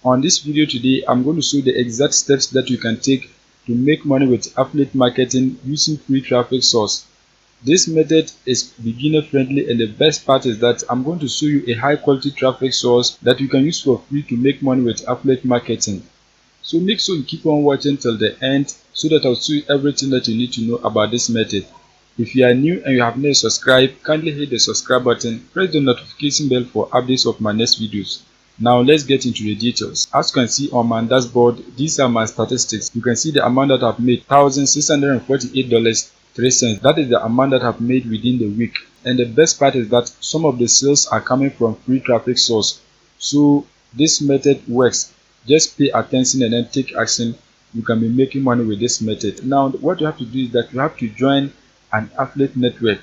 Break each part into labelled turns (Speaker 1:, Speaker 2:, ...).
Speaker 1: On this video today, I'm going to show the exact steps that you can take to make money with affiliate marketing using free traffic source. This method is beginner friendly, and the best part is that I'm going to show you a high quality traffic source that you can use for free to make money with affiliate marketing. So make sure you keep on watching till the end so that I'll show you everything that you need to know about this method. If you are new and you have not subscribed, kindly hit the subscribe button, press the notification bell for updates of my next videos. Now let's get into the details. As you can see on my dashboard, these are my statistics. You can see the amount that I've made, $1,648.03. That is the amount that I've made within the week. And the best part is that some of the sales are coming from free traffic source. So this method works. Just pay attention and then take action. You can be making money with this method. Now what you have to do is that you have to join an affiliate network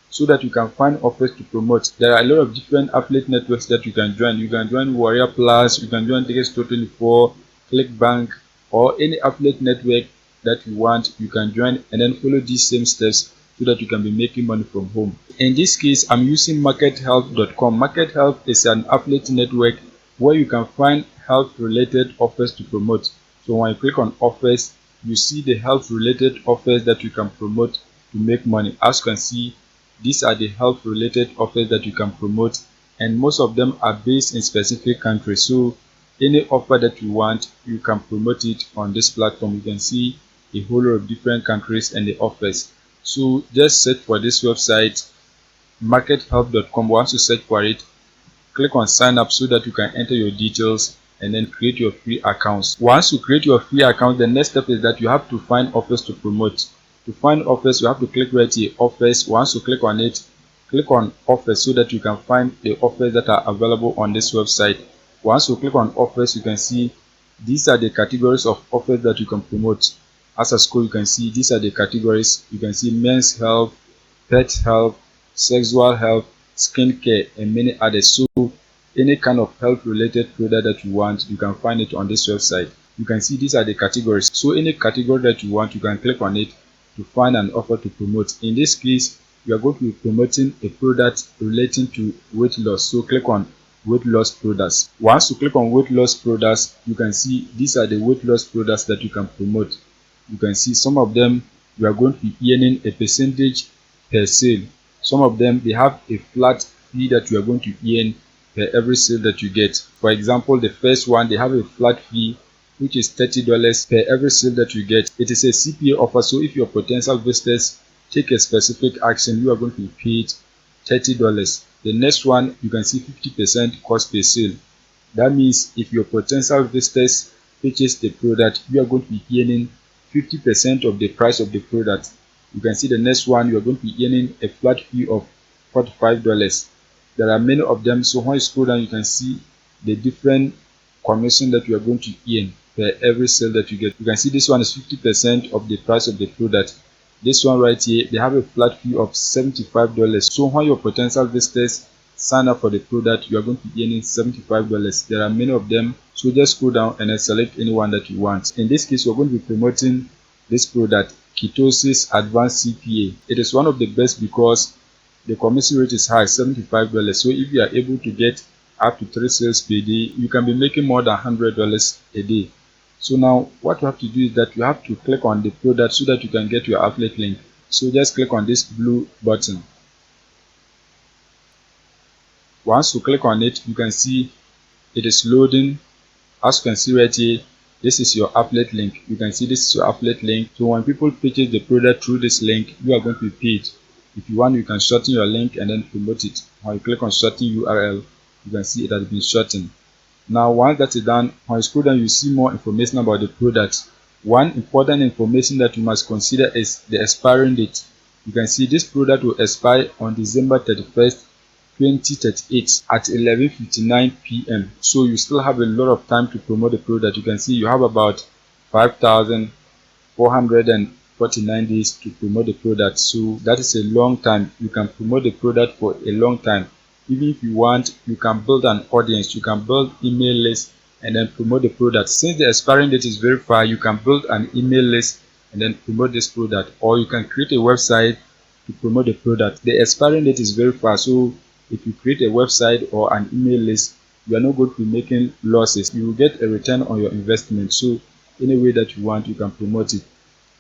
Speaker 1: so that you can find offers to promote. There are a lot of different affiliate networks that you can join. You can join Warrior Plus, you can join Tickets24, ClickBank, or any affiliate network that you want. You can join and then follow these same steps so that you can be making money from home. In this case, I'm using markethelp.com. MarketHelp is an affiliate network where you can find health related offers to promote. So when you click on offers, you see the health related offers that you can promote to make money. As you can see, these are the health related offers that you can promote, and most of them are based in specific countries. So any offer that you want, you can promote it on this platform. You can see a whole lot of different countries and the offers. So just search for this website, markethelp.com. Once you search for it, click on sign up so that you can enter your details and then create your free accounts. Once you create your free account, the next step is that you have to find offers to promote. To find offers, you have to click right here, offers. Once you click on it, click on offers so that you can find the offers that are available on this website. Once you click on offers, you can see these are the categories of offers that you can promote. As a scroll, you can see these are the categories. You can see men's health, pet health, sexual health, skincare, and many others. So any kind of health related product that you want, you can find it on this website. You can see these are the categories. So any category that you want, you can click on it to find an offer to promote. In this case, you are going to be promoting a product relating to weight loss. So click on weight loss products. Once you click on weight loss products, you can see these are the weight loss products that you can promote. You can see some of them you are going to be earning a percentage per sale. Some of them, they have a flat fee that you are going to earn per every sale that you get. For example, the first one, they have a flat fee which is $30 per every sale that you get. It is a CPA offer, so if your potential visitors take a specific action, you are going to be paid $30. The next one, you can see 50% cost per sale. That means if your potential visitors purchase the product, you are going to be earning 50% of the price of the product. You can see the next one, you are going to be earning a flat fee of $45. There are many of them, so when you scroll down, you can see the different commission that you are going to earn per every sale that you get. You can see this one is 50% of the price of the product. This one right here, they have a flat fee of $75. So when your potential visitors sign up for the product, you are going to be earning $75. There are many of them, so just go down and then select any one that you want. In this case, we're going to be promoting this product, Ketosis Advanced CPA. It is one of the best because the commission rate is high, $75. So if you are able to get up to 3 sales per day, you can be making more than $100 a day. So now what you have to do is that you have to click on the product so that you can get your affiliate link. So just click on this blue button. Once you click on it, you can see it is loading. As you can see right here, this is your affiliate link. You can see this is your affiliate link. So when people purchase the product through this link, you are going to be paid. If you want, you can shorten your link and then promote it. When you click on shorten URL, you can see it has been shortened. Now once that is done, when you scroll down, you see more information about the product. One important information that you must consider is the expiring date. You can see this product will expire on December 31st, 2038 at 11:59 p.m. So you still have a lot of time to promote the product. You can see you have about 5,449 days to promote the product. So that is a long time. You can promote the product for a long time. Even if you want, you can build an audience, you can build email list and then promote the product. Since the expiring date is very far, you can build an email list and then promote this product, or you can create a website to promote the product. The expiring date is very far, so if you create a website or an email list, you are not going to be making losses. You will get a return on your investment. So any way that you want, you can promote it.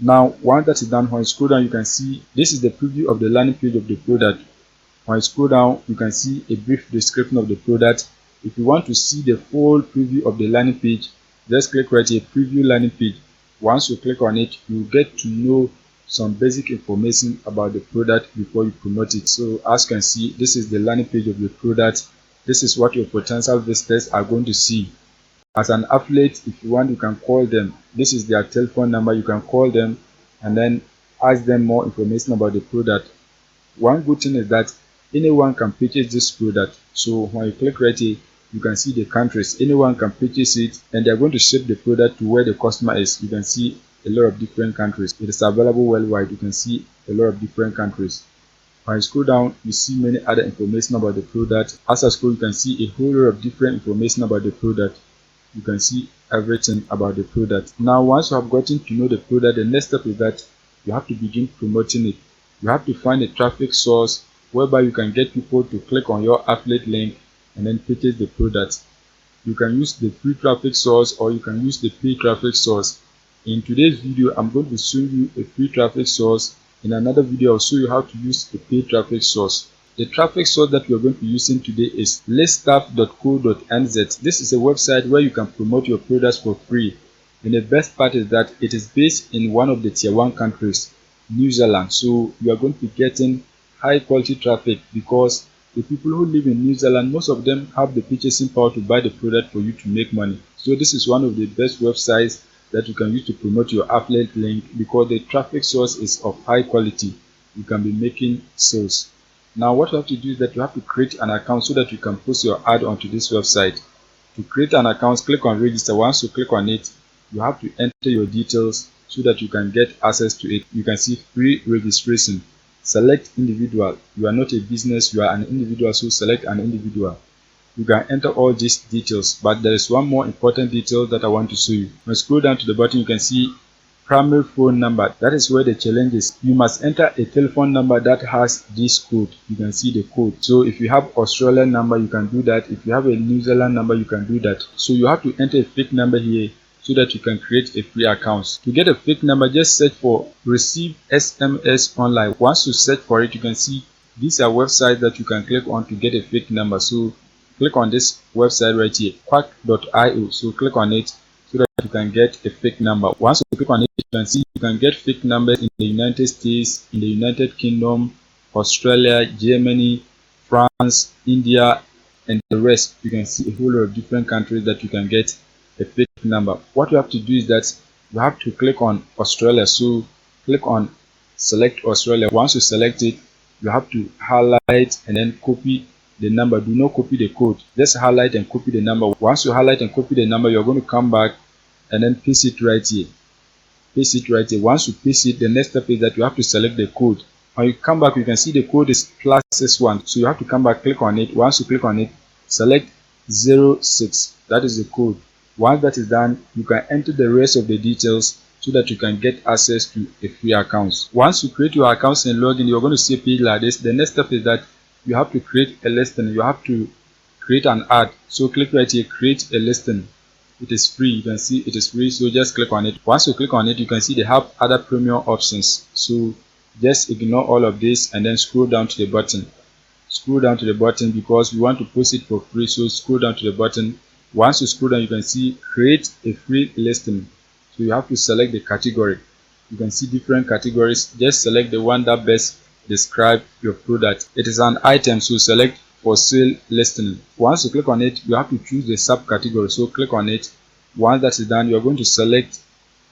Speaker 1: Now once that is done, when you scroll down, you can see this is the preview of the landing page of the product. When you scroll down, you can see a brief description of the product. If you want to see the full preview of the landing page, just click right here, preview landing page. Once you click on it, you get to know some basic information about the product before you promote it. So as you can see, this is the landing page of the product. This is what your potential visitors are going to see. As an affiliate, if you want, you can call them. This is their telephone number. You can call them and then ask them more information about the product. One good thing is that anyone can purchase this product. So when you click right here, you can see the countries. Anyone can purchase it and they're going to ship the product to where the customer is. You can see a lot of different countries. It is available worldwide. You can see a lot of different countries. When you scroll down, you see many other information about the product. As I scroll, you can see a whole lot of different information about the product. You can see everything about the product. Now once you have gotten to know the product, the next step is that you have to begin promoting it. You have to find a traffic source whereby you can get people to click on your affiliate link and then purchase the product. You can use the free traffic source or you can use the paid traffic source. In today's video, I'm going to show you a free traffic source. In another video, I'll show you how to use a paid traffic source. The traffic source that we're going to be using today is liststaff.co.nz. This is a website where you can promote your products for free. And the best part is that it is based in one of the tier 1 countries, New Zealand. So you are going to be getting high quality traffic because the people who live in New Zealand, most of them have the purchasing power to buy the product for you to make money. So this is one of the best websites that you can use to promote your affiliate link because the traffic source is of high quality. You can be making sales. Now what you have to do is that you have to create an account so that you can post your ad onto this website. To create an account, click on register. Once you click on it, you have to enter your details so that you can get access to it. You can see free registration. Select individual. You are not a business, you are an individual, so select an individual. You can enter all these details, but there is one more important detail that I want to show you. When you scroll down to the bottom, you can see primary phone number. That is where the challenge is. You must enter a telephone number that has this code. You can see the code. So if you have Australian number, you can do that. If you have a New Zealand number, you can do that. So you have to enter a fake number here so that you can create a free account. To get a fake number, just search for receive SMS online. Once you search for it, you can see these are websites that you can click on to get a fake number. So click on this website right here, quack.io. So click on it so that you can get a fake number. Once you click on it, you can see you can get fake numbers in the United States, in the United Kingdom, Australia, Germany, France, India, and the rest. You can see a whole lot of different countries that you can get a fake number. What you have to do is that you have to click on Australia. So click on select Australia. Once you select it, you have to highlight and then copy the number. Do not copy the code, just highlight and copy the number. Once you highlight and copy the number, you're going to come back and then paste it right here. Paste it right here. Once you paste it, the next step is that you have to select the code. When you come back, you can see the code is +61. So you have to come back, click on it. Once you click on it, select 06. That is the code. Once that is done, you can enter the rest of the details so that you can get access to a free account. Once you create your accounts and log in, you're going to see a page like this. The next step is that you have to create a listing. You have to create an ad. So click right here, create a listing. It is free. You can see it is free, so just click on it. Once you click on it, you can see they have other premium options. So just ignore all of this and then scroll down to the button. Scroll down to the button because we want to post it for free. So scroll down to the button. Once you scroll down, you can see create a free listing. So you have to select the category. You can see different categories. Just select the one that best describe your product. It is an item, so select for sale listing. Once you click on it, you have to choose the subcategory. So click on it. Once that is done, you are going to select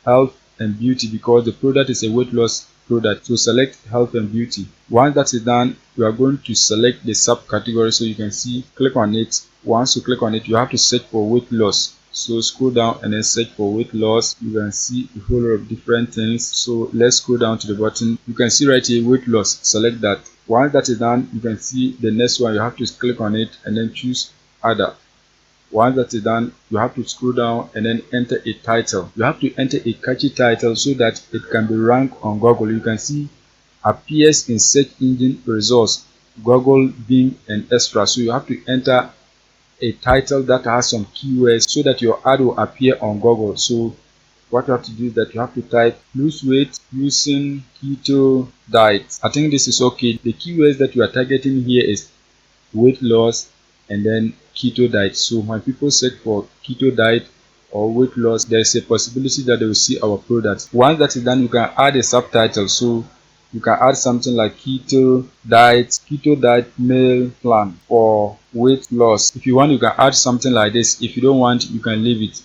Speaker 1: health and beauty because the product is a weight loss product. So select health and beauty. Once that is done, you are going to select the subcategory. So you can see, click on it. Once you click on it, you have to search for weight loss. So scroll down and then search for weight loss. You can see a whole lot of different things. So let's scroll down to the bottom. You can see right here weight loss. Select that. Once that is done, you can see the next one. You have to click on it and then choose other. Once that is done, you have to scroll down and then enter a title. You have to enter a catchy title so that it can be ranked on Google. You can see appears in search engine results, Google, Bing, and extra. So you have to enter a title that has some keywords so that your ad will appear on Google. So what you have to do is that you have to type lose weight using keto diet. I think this is okay. The keywords that you are targeting here is weight loss and then keto diet. So when people search for keto diet or weight loss, there's a possibility that they will see our product. Once that is done, you can add a subtitle. So you can add something like keto diet meal plan for weight loss. If you want, you can add something like this. If you don't want, you can leave it.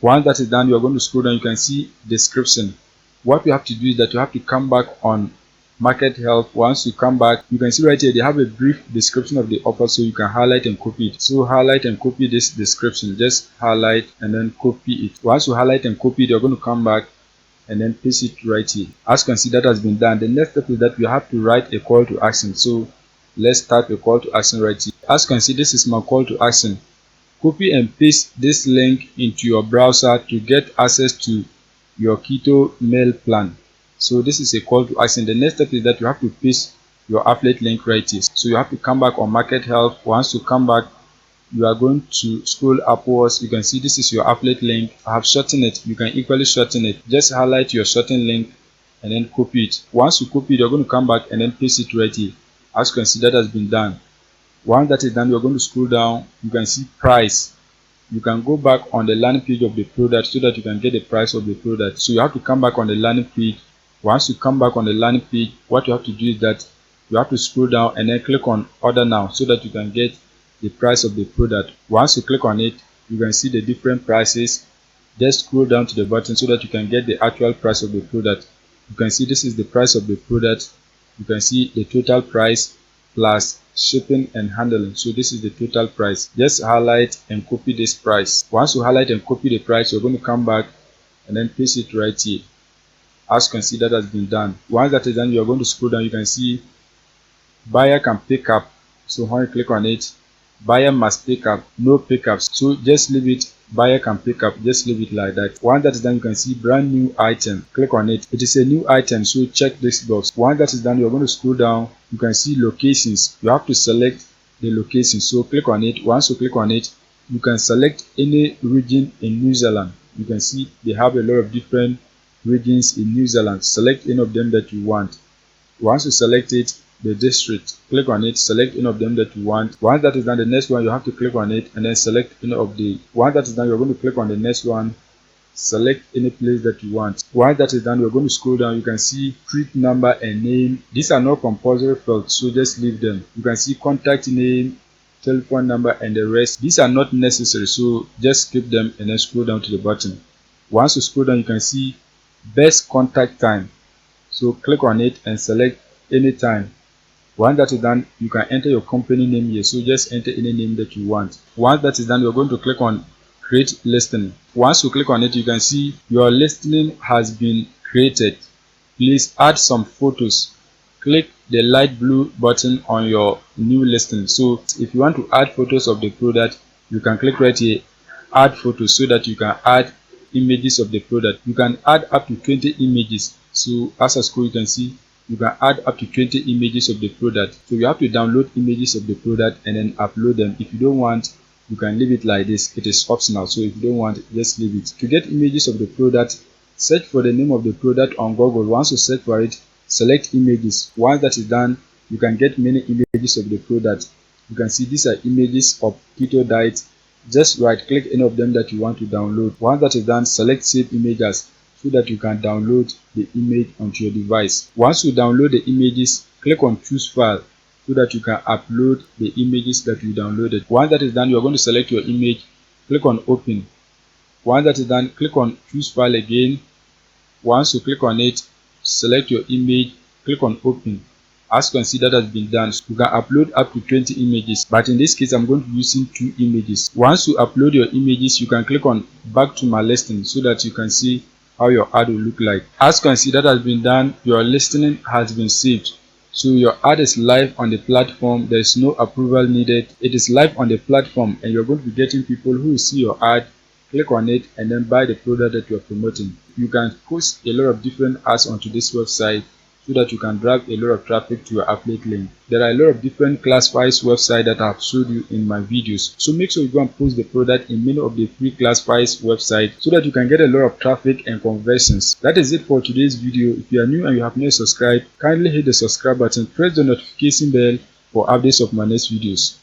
Speaker 1: Once that is done, you are going to scroll down. You can see description. What you have to do is that you have to come back on market health. Once you come back, you can see right here they have a brief description of the offer, so you can highlight and copy it. So highlight and copy this description. Just highlight and then copy it. Once you highlight and copy it, you're going to come back and then paste it right here. As you can see, that has been done. The next step is that you have to write a call to action. So let's type a call to action right here. As you can see, this is my call to action. Copy and paste this link into your browser to get access to your keto meal plan. So this is a call to action. The next step is that you have to paste your affiliate link right here. So you have to come back on market health. Once you come back, you are going to scroll upwards. You can see this is your affiliate link. I have shortened it. You can equally shorten it. Just highlight your shortened link and then copy it. Once you copy it, you're going to come back and then paste it right here. As you can see, that has been done. Once that is done, you're going to scroll down. You can see price. You can go back on the landing page of the product so that you can get the price of the product. So you have to come back on the landing page. Once you come back on the landing page, what you have to do is that you have to scroll down and then click on order now so that you can get the price of the product. Once you click on it, you can see the different prices. Just scroll down to the bottom so that you can get the actual price of the product. You can see this is the price of the product. You can see the total price plus shipping and handling. So this is the total price. Just highlight and copy this price. Once you highlight and copy the price, you're going to come back and then paste it right here. As you can see, that has been done. Once that is done, you're going to scroll down. You can see buyer can pick up. So when you click on it, buyer must pick up, no pickups. So just leave it, buyer can pick up, just leave it like that. Once that is done, you can see brand new item. Click on it. It is a new item, so check this box. Once that is done, you're going to scroll down. You can see locations. You have to select the location, so click on it. Once you click on it, you can select any region in New Zealand. You can see they have a lot of different regions in New Zealand. Select any of them that you want. Once you select it, the district, click on it, select any of them that you want. Once that is done, the next one you have to click on it and then select any of the. Once that is done, you're going to click on the next one, select any place that you want. Once that is done, you're going to scroll down. You can see street number and name. These are not compulsory fields, so just leave them. You can see contact name, telephone number, and the rest. These are not necessary, so just skip them and then scroll down to the bottom. Once you scroll down, you can see best contact time. So click on it and select any time. Once that is done, you can enter your company name here. So just enter any name that you want. Once that is done, you're going to click on create listing. Once you click on it, you can see your listing has been created. Please add some photos. Click the light blue button on your new listing. So if you want to add photos of the product, you can click right here, add photos, so that you can add images of the product. You can add up to 20 images. So as a scroll, you can see you can add up to 20 images of the product. So you have to download images of the product and then upload them. If you don't want, you can leave it like this. It is optional, so if you don't want, just leave it. To get images of the product, search for the name of the product on Google. Once you search for it, select images. Once that is done, you can get many images of the product. You can see these are images of keto diet. Just right click any of them that you want to download. Once that is done, select save images so that you can download the image onto your device. Once you download the images, click on choose file so that you can upload the images that you downloaded. Once that is done, you are going to select your image, click on open. Once that is done, click on choose file again. Once you click on it, select your image, click on open. As you can see, that has been done. You can upload up to 20 images, but in this case I'm going to be using 2 images. Once you upload your images, you can click on back to my listing so that you can see how your ad will look like. As you can see, that has been done. Your listing has been saved, so your ad is live on the platform. There is no approval needed. It is live on the platform and you're going to be getting people who will see your ad, click on it, and then buy the product that you're promoting. You can post a lot of different ads onto this website so that you can drive a lot of traffic to your affiliate link. There are a lot of different classifieds websites that I have showed you in my videos, so make sure you go and post the product in many of the free classifieds websites so that you can get a lot of traffic and conversions. That is it for today's video. If you are new and you have not subscribed, kindly hit the subscribe button, press the notification bell for updates of my next videos.